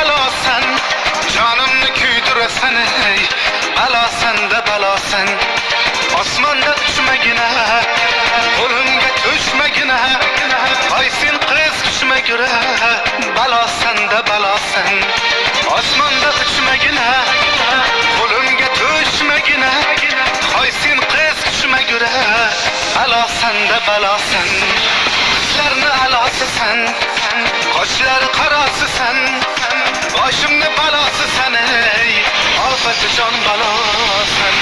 alosan, canımni kuydirasan ey. Balasan da balasan, osmonda uchmagina, qo'limga tushmagina, qaysin qiz qushmagura. Balasan da balasan, osmonda uchmagina, qo'limga tushmagina, qaysin qiz qushmagura. Balasan da balasan, qizlarni alosisan, qoshlari qarosisan, boshimni balosisan ey. Ofati jon balosan.